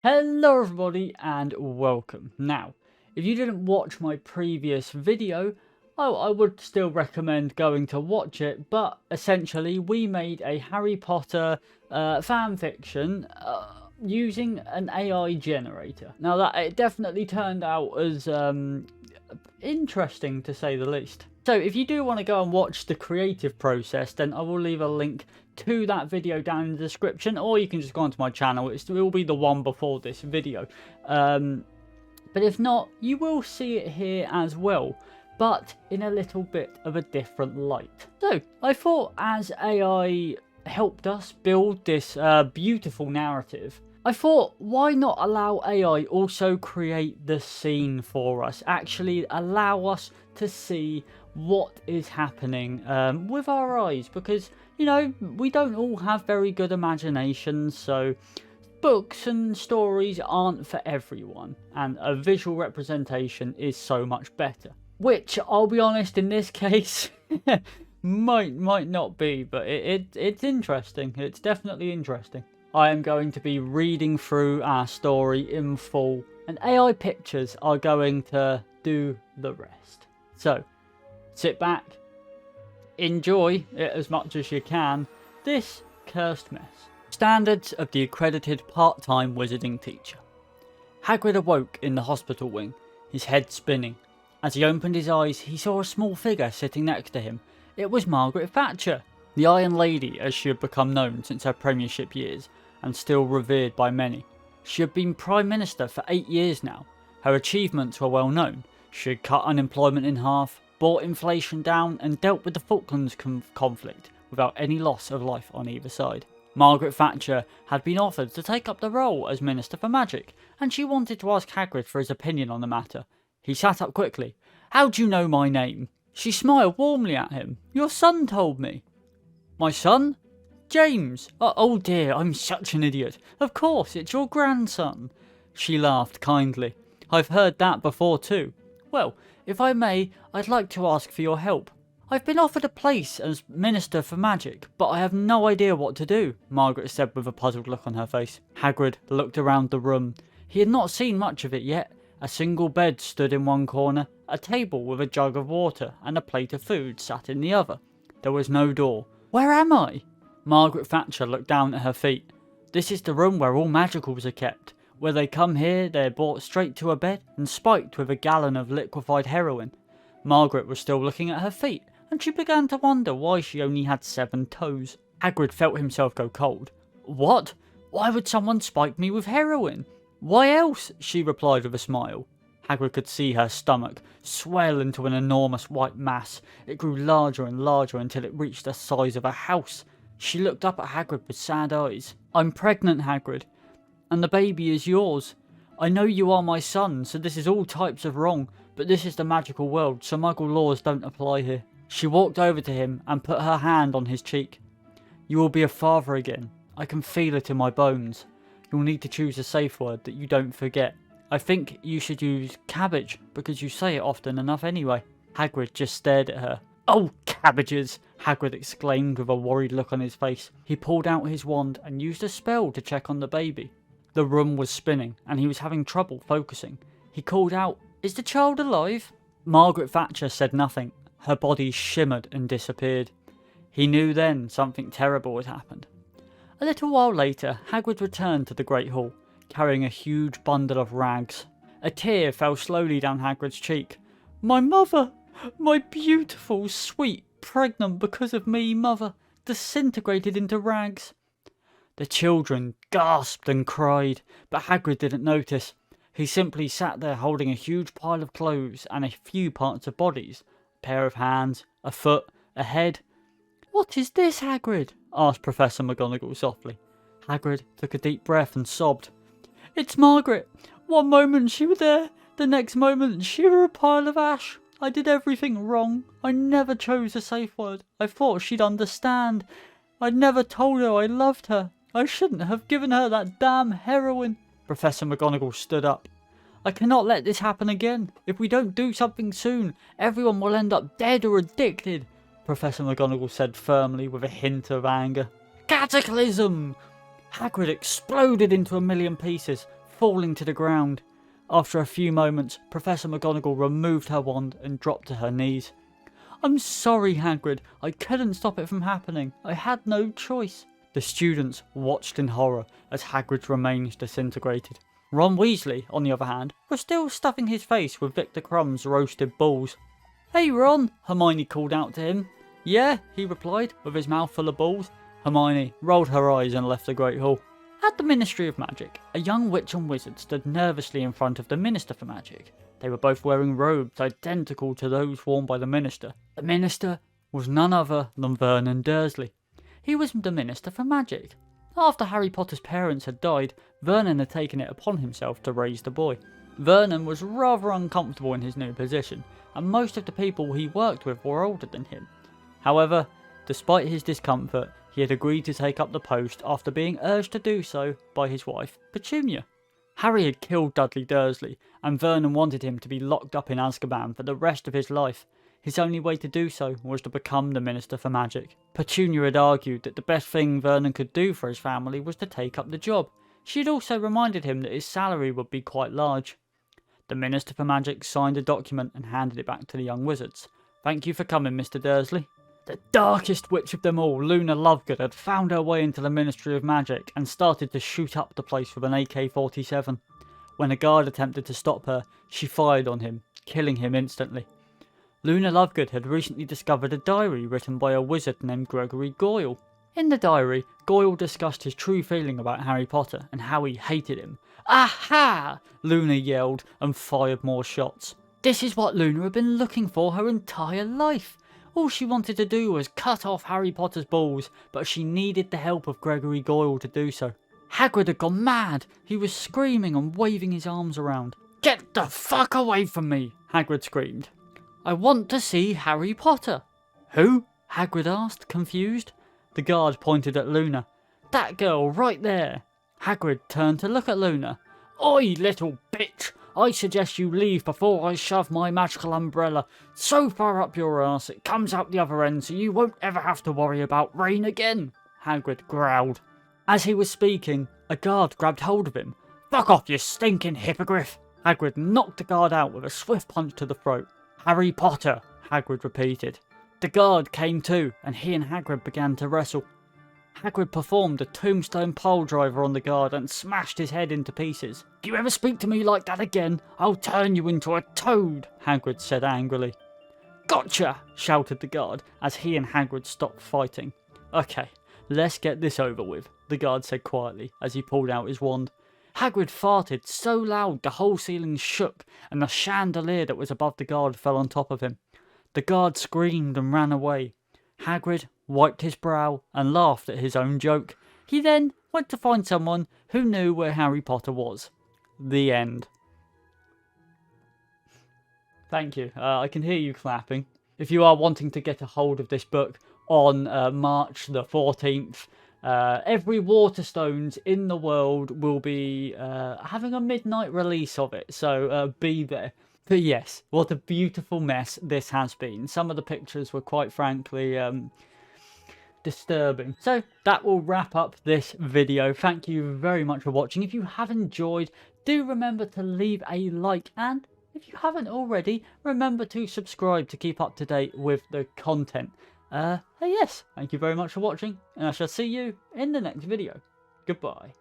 Hello everybody and welcome. Now, if you didn't watch my previous video, I would still recommend going to watch it, but essentially we made a Harry Potter fan fiction using an AI generator. Now that it definitely turned out as interesting to say the least. So if you do want to go and watch the creative process, then I will leave a link to that video down in the description, or you can just go onto my channel. It will be the one before this video. But if not, you will see it here as well, but in a little bit of a different light. So I thought as AI helped us build this beautiful narrative, I thought, why not allow AI also create the scene for us? Actually allow us to see what is happening with our eyes, because, you know, we don't all have very good imaginations, so books and stories aren't for everyone, and a visual representation is so much better. Which, I'll be honest, in this case, might not be, but it's interesting. It's definitely interesting. I am going to be reading through our story in full, and AI pictures are going to do the rest. So, sit back, enjoy it as much as you can, this cursed mess. Standards of the accredited part-time wizarding teacher. Hagrid awoke in the hospital wing, his head spinning. As he opened his eyes, he saw a small figure sitting next to him. It was Margaret Thatcher, the Iron Lady as she had become known since her premiership years, and still revered by many. She had been Prime Minister for 8 years now. Her achievements were well known. She had cut unemployment in half, brought inflation down, and dealt with the Falklands conflict without any loss of life on either side. Margaret Thatcher had been offered to take up the role as Minister for Magic, and she wanted to ask Hagrid for his opinion on the matter. He sat up quickly. "How do you know my name?" She smiled warmly at him. "Your son told me." "My son? James. Oh dear, I'm such an idiot. Of course, it's your grandson." She laughed kindly. "I've heard that before too. Well, if I may, I'd like to ask for your help. I've been offered a place as Minister for Magic, but I have no idea what to do," Margaret said with a puzzled look on her face. Hagrid looked around the room. He had not seen much of it yet. A single bed stood in one corner, a table with a jug of water and a plate of food sat in the other. There was no door. "Where am I?" Margaret Thatcher looked down at her feet. "This is the room where all magicals are kept. Where they come here, they're brought straight to a bed and spiked with a gallon of liquefied heroin." Margaret was still looking at her feet, and she began to wonder why she only had 7 toes. Hagrid felt himself go cold. "What? Why would someone spike me with heroin?" "Why else?" she replied with a smile. Hagrid could see her stomach swell into an enormous white mass. It grew larger and larger until it reached the size of a house. She looked up at Hagrid with sad eyes. "I'm pregnant, Hagrid, and the baby is yours. I know you are my son, so this is all types of wrong, but this is the magical world, so Muggle laws don't apply here." She walked over to him and put her hand on his cheek. "You will be a father again. I can feel it in my bones. You'll need to choose a safe word that you don't forget. I think you should use cabbage, because you say it often enough anyway." Hagrid just stared at her. "Oh, cabbages!" Hagrid exclaimed with a worried look on his face. He pulled out his wand and used a spell to check on the baby. The room was spinning, and he was having trouble focusing. He called out, "Is the child alive?" Margaret Thatcher said nothing. Her body shimmered and disappeared. He knew then something terrible had happened. A little while later, Hagrid returned to the Great Hall, carrying a huge bundle of rags. A tear fell slowly down Hagrid's cheek. "My mother! My beautiful, sweet, pregnant because of me mother, disintegrated into rags." The children gasped and cried, but Hagrid didn't notice. He simply sat there holding a huge pile of clothes and a few parts of bodies. A pair of hands, a foot, a head. "What is this, Hagrid?" asked Professor McGonagall softly. Hagrid took a deep breath and sobbed. "It's Margaret. One moment she were there, the next moment she were a pile of ash. I did everything wrong. I never chose a safe word. I thought she'd understand. I never told her I loved her. I shouldn't have given her that damn heroin." Professor McGonagall stood up. "I cannot let this happen again. If we don't do something soon, everyone will end up dead or addicted," Professor McGonagall said firmly with a hint of anger. "Cataclysm!" Hagrid exploded into a million pieces. falling to the ground. After a few moments, Professor McGonagall removed her wand and dropped to her knees. "I'm sorry, Hagrid. I couldn't stop it from happening. I had no choice." The students watched in horror as Hagrid's remains disintegrated. Ron Weasley, on the other hand, was still stuffing his face with Victor Crumb's roasted balls. "Hey Ron," Hermione called out to him. "Yeah," he replied, with his mouth full of balls. Hermione rolled her eyes and left the Great Hall. At the Ministry of Magic, a young witch and wizard stood nervously in front of the Minister for Magic. They were both wearing robes identical to those worn by the Minister. The Minister was none other than Vernon Dursley. He was the Minister for Magic. After Harry Potter's parents had died, Vernon had taken it upon himself to raise the boy. Vernon was rather uncomfortable in his new position, and most of the people he worked with were older than him. However, despite his discomfort, he had agreed to take up the post after being urged to do so by his wife, Petunia. Harry had killed Dudley Dursley, and Vernon wanted him to be locked up in Azkaban for the rest of his life. His only way to do so was to become the Minister for Magic. Petunia had argued that the best thing Vernon could do for his family was to take up the job. She had also reminded him that his salary would be quite large. The Minister for Magic signed a document and handed it back to the young wizards. "Thank you for coming, Mr. Dursley." The darkest witch of them all, Luna Lovegood, had found her way into the Ministry of Magic and started to shoot up the place with an AK-47. When a guard attempted to stop her, she fired on him, killing him instantly. Luna Lovegood had recently discovered a diary written by a wizard named Gregory Goyle. In the diary, Goyle discussed his true feeling about Harry Potter and how he hated him. "Aha!" Luna yelled and fired more shots. This is what Luna had been looking for her entire life. All she wanted to do was cut off Harry Potter's balls, but she needed the help of Gregory Goyle to do so. Hagrid had gone mad. He was screaming and waving his arms around. "Get the fuck away from me!" Hagrid screamed. "I want to see Harry Potter." "Who?" Hagrid asked, confused. The guard pointed at Luna. "That girl right there." Hagrid turned to look at Luna. "Oi, little bitch! I suggest you leave before I shove my magical umbrella so far up your arse it comes out the other end so you won't ever have to worry about rain again," Hagrid growled. As he was speaking, a guard grabbed hold of him. "Fuck off, you stinking hippogriff!" Hagrid knocked the guard out with a swift punch to the throat. "Harry Potter," Hagrid repeated. The guard came to, and he and Hagrid began to wrestle. Hagrid performed a tombstone pole driver on the guard and smashed his head into pieces. "If you ever speak to me like that again, I'll turn you into a toad," Hagrid said angrily. "Gotcha!" shouted the guard as he and Hagrid stopped fighting. "Okay, let's get this over with," the guard said quietly as he pulled out his wand. Hagrid farted so loud the whole ceiling shook and the chandelier that was above the guard fell on top of him. The guard screamed and ran away. Hagrid wiped his brow and laughed at his own joke. He then went to find someone who knew where Harry Potter was. The end. Thank you. I can hear you clapping. If you are wanting to get a hold of this book on March the 14th, every Waterstones in the world will be having a midnight release of it, so be there. But yes, what a beautiful mess this has been. Some of the pictures were quite frankly disturbing. So that will wrap up this video. Thank you very much for watching. If you have enjoyed, do remember to leave a like, and if you haven't already, remember to subscribe to keep up to date with the content. Yes, thank you very much for watching, and I shall see you in the next video. Goodbye.